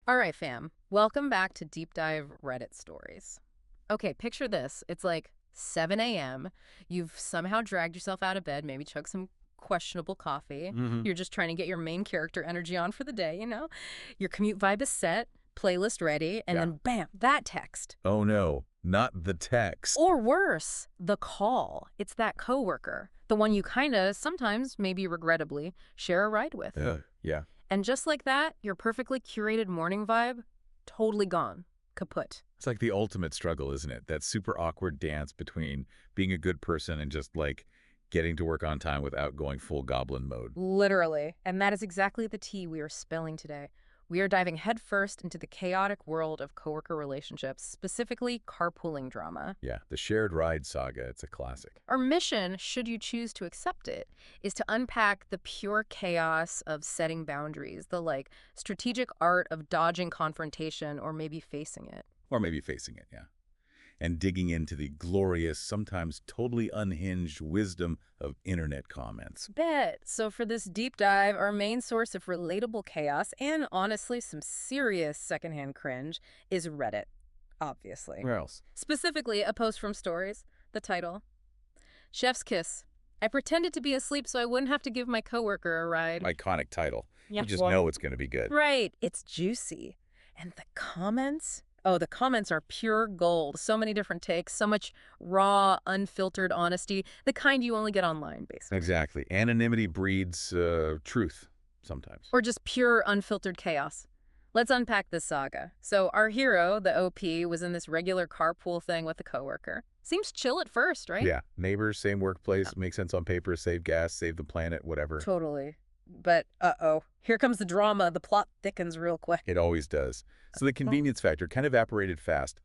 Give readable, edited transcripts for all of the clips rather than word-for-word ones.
All right, fam. Welcome back to Deep Dive Reddit Stories. Okay, picture this. It's like 7 a.m. You've somehow dragged yourself out of bed, maybe chugged some questionable coffee. Mm-hmm. You're just trying to get your main character energy on for the day, you know? Your commute vibe is set, playlist ready, and Yeah. then bam, that text. Oh no, not the text. Or worse, the call. It's that coworker, the one you kind of, sometimes, maybe regrettably, share a ride with. Yeah. And just like that, your perfectly curated morning vibe, totally gone. Kaput. It's like the ultimate struggle, isn't it? That super awkward dance between being a good person and just like getting to work on time without going full goblin mode. Literally. And that is exactly the tea we are spilling today. We are diving headfirst into the chaotic world of coworker relationships, specifically carpooling drama. Yeah, the shared ride saga, it's a classic. Our mission, should you choose to accept it, is to unpack the pure chaos of setting boundaries, the strategic art of dodging confrontation or maybe facing it. Or maybe facing it, yeah. And digging into the glorious, sometimes totally unhinged wisdom of internet comments. Bet. So for this deep dive, our main source of relatable chaos and honestly some serious secondhand cringe is Reddit, obviously. Where else? Specifically, a post from Stories, the title, Chef's Kiss. I pretended to be asleep so I wouldn't have to give my coworker a ride. Iconic title. Yeah, You just well, know it's going to be good. Right. It's juicy. And the comments? Oh, the comments are pure gold. So many different takes, so much raw, unfiltered honesty, the kind you only get online, basically. Exactly. Anonymity breeds truth sometimes. Or just pure, unfiltered chaos. Let's unpack this saga. So our hero, the OP, was in this regular carpool thing with a coworker. Seems chill at first, right? Yeah, neighbors, same workplace, makes sense on paper, save gas, save the planet, whatever. Totally. But, uh-oh, here comes the drama. The plot thickens real quick. It always does. So the convenience factor kind of evaporated fast.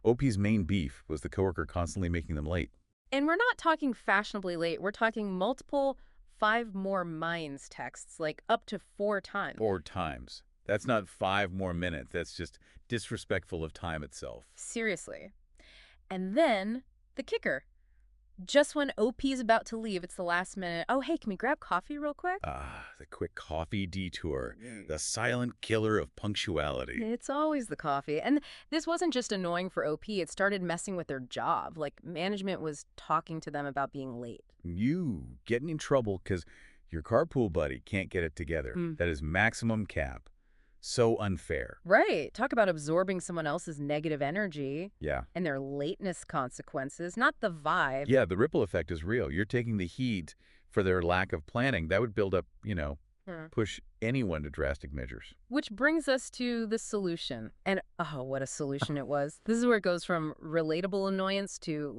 OP's main beef was the coworker constantly making them late. And we're not talking fashionably late. We're talking multiple 5 more minds texts, like up to 4 times. 4 times. That's not 5 more minutes. That's just disrespectful of time itself. Seriously. And then, the kicker. Just when OP's about to leave, it's the last minute. Oh, hey, can we grab coffee real quick? Ah, the quick coffee detour. The silent killer of punctuality. It's always the coffee. And this wasn't just annoying for OP. It started messing with their job. Like, management was talking to them about being late. You getting in trouble because your carpool buddy can't get it together. That is maximum cap. So unfair. Right. Talk about absorbing someone else's negative energy. Yeah. And their lateness consequences, not the vibe. Yeah, the ripple effect is real. You're taking the heat for their lack of planning. That would build up, push anyone to drastic measures. Which brings us to the solution. And, oh, what a solution it was. This is where it goes from relatable annoyance to,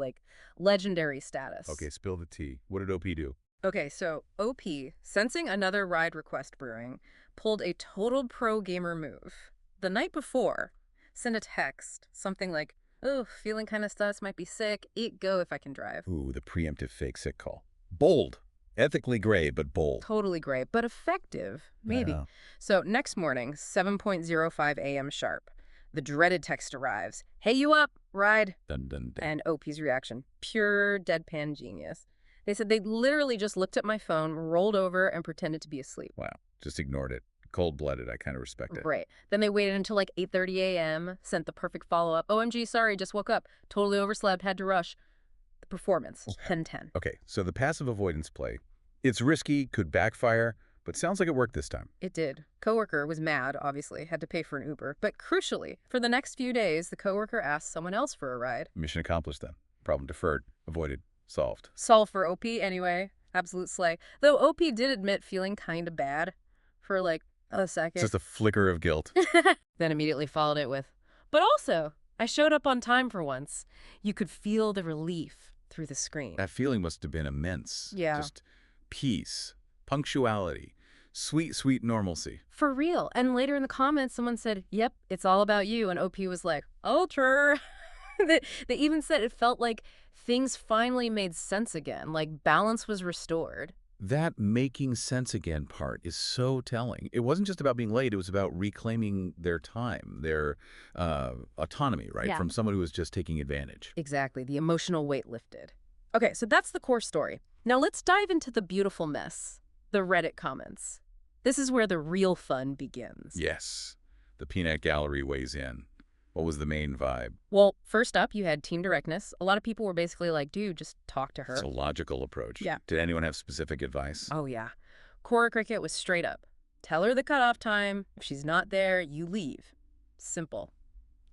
legendary status. Okay, spill the tea. What did OP do? Okay, so OP, sensing another ride request brewing, pulled a total pro gamer move. The night before, sent a text, something like, oh, feeling kind of sus, might be sick, eat go if I can drive. Ooh, the preemptive fake sick call. Bold. Ethically gray, but bold. Totally great, but effective, maybe. Yeah. So next morning, 7:05 a.m. sharp, the dreaded text arrives. Hey, you up? Ride. Dun, dun, dun. And OP's reaction, pure deadpan genius. They said they literally just looked at my phone, rolled over, and pretended to be asleep. Wow, just ignored it. Cold-blooded, I kind of respect it. Right. Then they waited until 8:30 a.m., sent the perfect follow-up. OMG, sorry, just woke up. Totally overslept, had to rush. The performance, 10/10. Okay, so the passive avoidance play, it's risky, could backfire, but sounds like it worked this time. It did. Coworker was mad, obviously, had to pay for an Uber. But crucially, for the next few days, the coworker asked someone else for a ride. Mission accomplished then. Problem deferred, avoided, solved. Solved for OP anyway. Absolute slay. Though OP did admit feeling kind of bad for a second. Just a flicker of guilt. Then immediately followed it with, but also, I showed up on time for once. You could feel the relief through the screen. That feeling must have been immense. Yeah. Just peace, punctuality, sweet, sweet normalcy. For real. And later in the comments, someone said, yep, it's all about you. And OP was like, ultra. They even said it felt like things finally made sense again, like balance was restored. That making sense again part is so telling. It wasn't just about being late. It was about reclaiming their time, their autonomy, right? Yeah. From someone who was just taking advantage. Exactly. The emotional weight lifted. Okay, so that's the core story. Now let's dive into the beautiful mess, the Reddit comments. This is where the real fun begins. Yes. The peanut gallery weighs in. What was the main vibe? Well, first up, you had team directness. A lot of people were basically like, dude, just talk to It's her. a logical approach. Yeah. Did anyone have specific advice? Oh, yeah. Core Cricket was straight up. Tell her the cutoff time. If she's not there, you leave. Simple.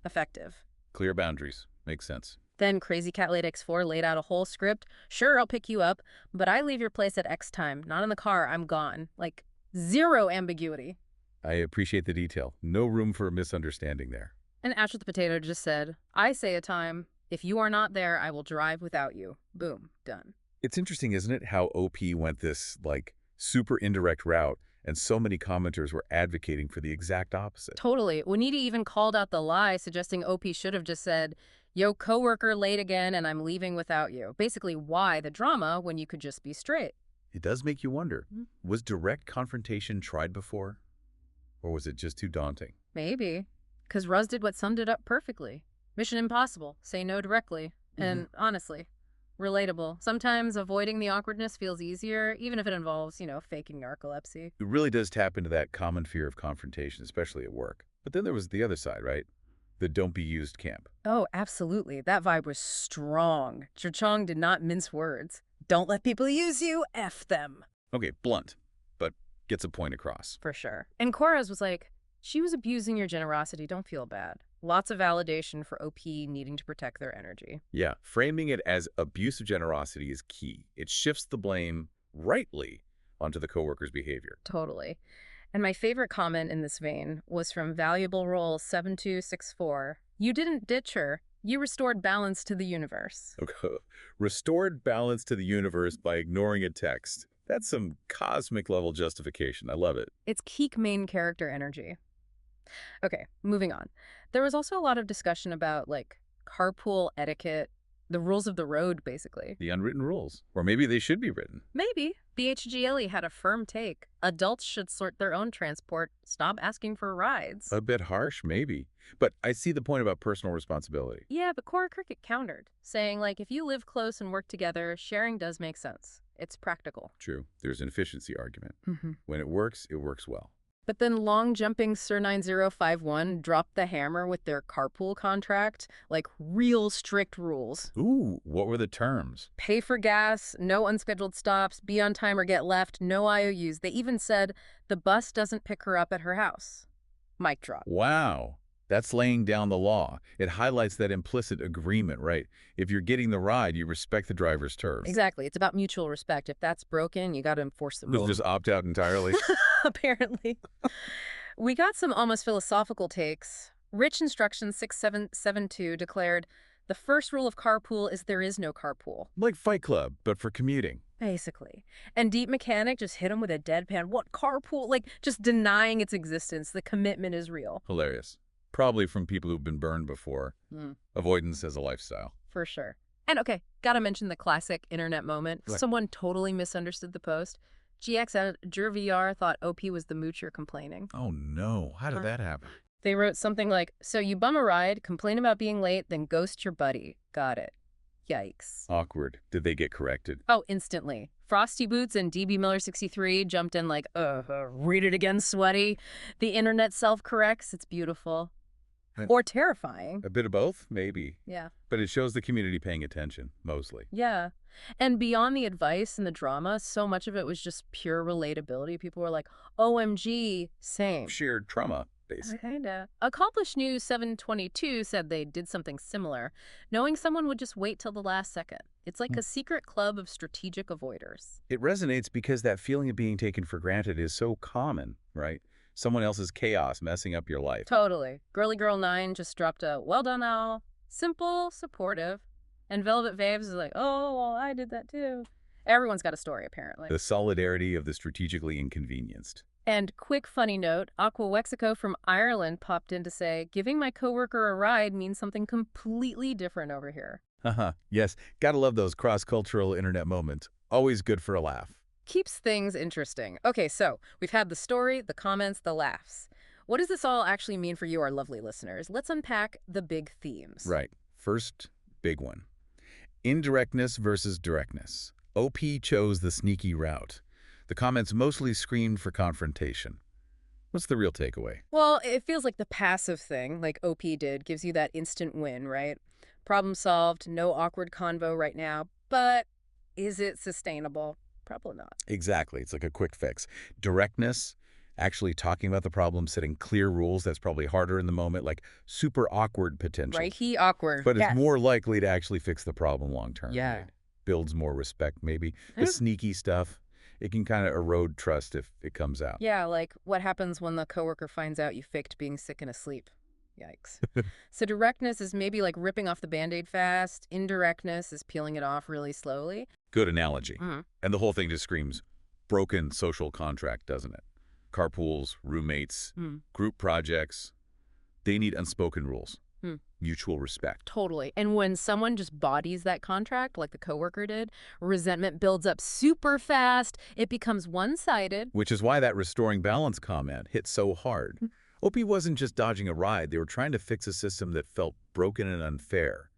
Effective. Clear boundaries. Makes sense. Then Crazy Cat Laid X4 laid out a whole script. Sure, I'll pick you up, but I leave your place at X time. Not in the car. I'm gone. Like, zero ambiguity. I appreciate the detail. No room for a misunderstanding there. And Ash with the Potato just said, I say a time. If you are not there, I will drive without you. Boom. Done. It's interesting, isn't it, how OP went this, super indirect route, and so many commenters were advocating for the exact opposite. Totally. Juanita even called out the lie, suggesting OP should have just said, yo, coworker late again and I'm leaving without you. Basically, why the drama when you could just be straight? It does make you wonder, was direct confrontation tried before? Or was it just too daunting? Maybe. Because Ruz did what summed it up perfectly. Mission impossible. Say no directly. And honestly, relatable. Sometimes avoiding the awkwardness feels easier, even if it involves, faking narcolepsy. It really does tap into that common fear of confrontation, especially at work. But then there was the other side, right? The don't be used camp. Oh, absolutely. That vibe was strong. Chong did not mince words. Don't let people use you. F them. Okay, blunt, but gets a point across. For sure. And Koraz was like, she was abusing your generosity. Don't feel bad. Lots of validation for OP needing to protect their energy. Yeah, framing it as abusive generosity is key. It shifts the blame rightly onto the coworker's behavior. Totally. And my favorite comment in this vein was from Valuable Roll 7264. You didn't ditch her. You restored balance to the universe. Okay. Restored balance to the universe by ignoring a text. That's some cosmic level justification. I love it. It's peak main character energy. Okay, moving on. There was also a lot of discussion about, carpool etiquette, the rules of the road, basically. The unwritten rules. Or maybe they should be written. Maybe. BHGLE had a firm take. Adults should sort their own transport. Stop asking for rides. A bit harsh, maybe. But I see the point about personal responsibility. Yeah, but Core Cricket countered, saying, if you live close and work together, sharing does make sense. It's practical. True. There's an efficiency argument. When it works well. But then long-jumping Sir 9051 dropped the hammer with their carpool contract, real strict rules. Ooh, what were the terms? Pay for gas, no unscheduled stops, be on time or get left, no IOUs. They even said the bus doesn't pick her up at her house. Mic drop. Wow. That's laying down the law. It highlights that implicit agreement, right? If you're getting the ride, you respect the driver's terms. Exactly. It's about mutual respect. If that's broken, you got to enforce the rules. Just opt out entirely. Apparently. We got some almost philosophical takes. Rich Instruction 6772 declared, the first rule of carpool is there is no carpool. Like Fight Club, but for commuting. Basically. And Deep Mechanic just hit him with a deadpan. What carpool? Just denying its existence. The commitment is real. Hilarious. Probably from people who've been burned before. Avoidance as a lifestyle. For sure. And okay, gotta mention the classic internet moment. Right. Someone totally misunderstood the post. GX at JurVR thought OP was the moocher complaining. Oh no, how did that happen? They wrote something like, so you bum a ride, complain about being late, then ghost your buddy. Got it. Yikes. Awkward. Did they get corrected? Oh, instantly. Frosty Boots and DB Miller 63 jumped in read it again, sweaty. The internet self-corrects. It's beautiful. Or terrifying. A bit of both, maybe. Yeah. But it shows the community paying attention, mostly. Yeah. And beyond the advice and the drama, so much of it was just pure relatability. People were like, OMG, same. Shared trauma, basically. Kinda. Accomplished News 722 said they did something similar, knowing someone would just wait till the last second. It's like a secret club of strategic avoiders. It resonates because that feeling of being taken for granted is so common, right? Someone else's chaos messing up your life. Totally. Girly Girl 9 just dropped a, well done, Al. Simple, supportive. And Velvet Vaves is like, oh, well, I did that too. Everyone's got a story, apparently. The solidarity of the strategically inconvenienced. And quick funny note, Aqua Wexico from Ireland popped in to say, giving my coworker a ride means something completely different over here. Yes, gotta love those cross-cultural internet moments. Always good for a laugh. Keeps things interesting. Okay, so we've had the story, the comments, the laughs. What does this all actually mean for you, our lovely listeners? Let's unpack the big themes. Right. First, big one. Indirectness versus directness. OP chose the sneaky route. The comments mostly screamed for confrontation. What's the real takeaway? Well, it feels like the passive thing, like OP did, gives you that instant win, right? Problem solved, no awkward convo right now, but is it sustainable? Probably not. Exactly. It's like a quick fix. Directness, actually talking about the problem, setting clear rules, that's probably harder in the moment, like super awkward potential. Right? He awkward. But it's Yes. more likely to actually fix the problem long term, Yeah. right? Builds more respect, maybe. The Eh, sneaky stuff, it can kind of erode trust if it comes out. Yeah, like what happens when the coworker finds out you faked being sick and asleep? Yikes. So directness is maybe like ripping off the Band-Aid fast. Indirectness is peeling it off really slowly. Good analogy. Mhm. And the whole thing just screams broken social contract, doesn't it? Carpools, roommates, Mm. group projects, they need unspoken rules, Hmm. mutual respect. Totally. And when someone just bodies that contract, like the coworker did, resentment builds up super fast. It becomes one-sided. Which is why that restoring balance comment hit so hard. OP wasn't just dodging a ride. They were trying to fix a system that felt broken and unfair,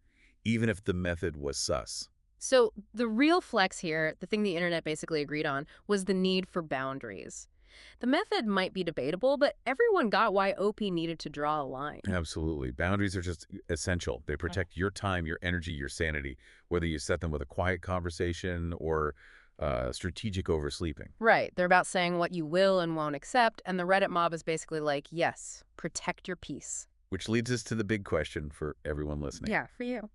even if the method was sus. So the real flex here, the thing the internet basically agreed on, was the need for boundaries. The method might be debatable, but everyone got why OP needed to draw a line. Absolutely. Boundaries are just essential. They protect your time, your energy, your sanity, whether you set them with a quiet conversation or strategic oversleeping. Right. They're about saying what you will and won't accept, and the Reddit mob is basically like, yes, protect your peace. Which leads us to the big question for everyone listening. Yeah, for you.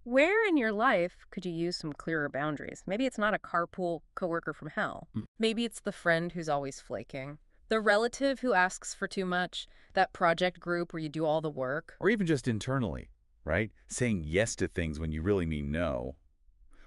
Where in your life could you use some clearer boundaries? Maybe it's not a carpool coworker from hell. Mm. Maybe it's the friend who's always flaking, the relative who asks for too much, that project group where you do all the work. Or even just internally, right? Saying yes to things when you really mean no.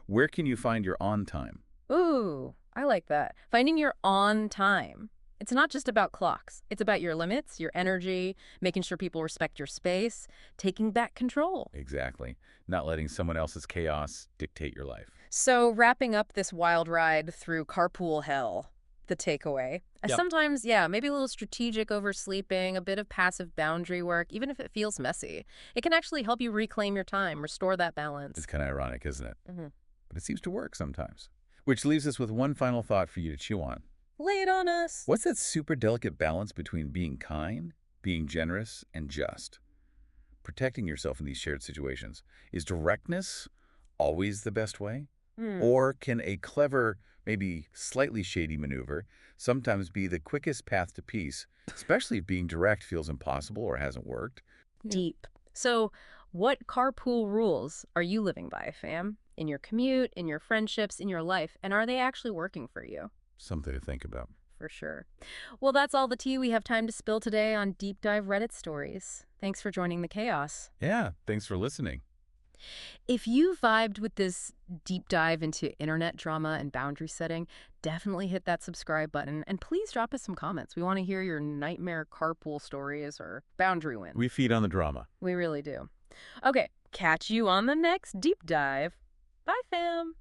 Where can you find your on time? Ooh, I like that. Finding your on time. It's not just about clocks. It's about your limits, your energy, making sure people respect your space, taking back control. Exactly. Not letting someone else's chaos dictate your life. So, wrapping up this wild ride through carpool hell, the takeaway. Yep. Sometimes, yeah, maybe a little strategic oversleeping, a bit of passive boundary work, even if it feels messy. It can actually help you reclaim your time, restore that balance. It's kind of ironic, isn't it? Hmm. But it seems to work sometimes. Which leaves us with one final thought for you to chew on. Lay it on us. What's that super delicate balance between being kind, being generous, and just? Protecting yourself in these shared situations. Is directness always the best way? Hmm. Or can a clever, maybe slightly shady maneuver sometimes be the quickest path to peace, especially if being direct feels impossible or hasn't worked? Deep. So, what carpool rules are you living by, fam? In your commute, in your friendships, in your life, and are they actually working for you? Something to think about. For sure. Well, that's all the tea we have time to spill today on Deep Dive Reddit stories. Thanks for joining the chaos. Yeah, thanks for listening. If you vibed with this deep dive into internet drama and boundary setting, definitely hit that subscribe button and please drop us some comments. We want to hear your nightmare carpool stories or boundary wins. We feed on the drama. We really do. Okay, catch you on the next deep dive. Bye, fam.